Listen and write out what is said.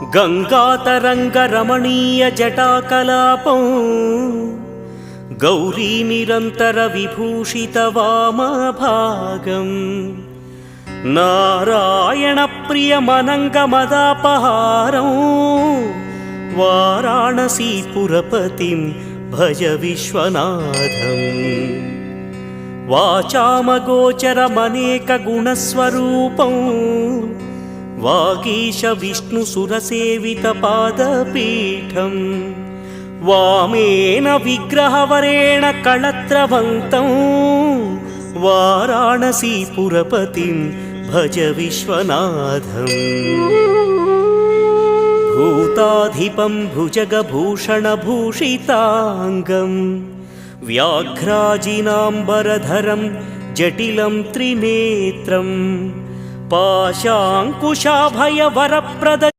గంగాతరంగరమణీయ జటాకలాపం గౌరీ నిరంతర విభూషిత వామభాగం నారాయణ ప్రియమనంగమదాపహారం వారాణసీపురపతిం భజ విశ్వనాథం వాచామగోచరమనేక గుణస్వరూపం వాగీశ విష్ణుసురసేవిత పాదపీఠం వామేన విగ్రహవరేణ కళత్రవంతం వారాణసీపురపతిం భజ విశ్వనాథం భూతాధిపం భుజగభూషణభూషితాంగం వ్యాఘ్రాజినాంబరధరం జటిలం త్రినేత్రం పాశాంకుశాభయవరప్రద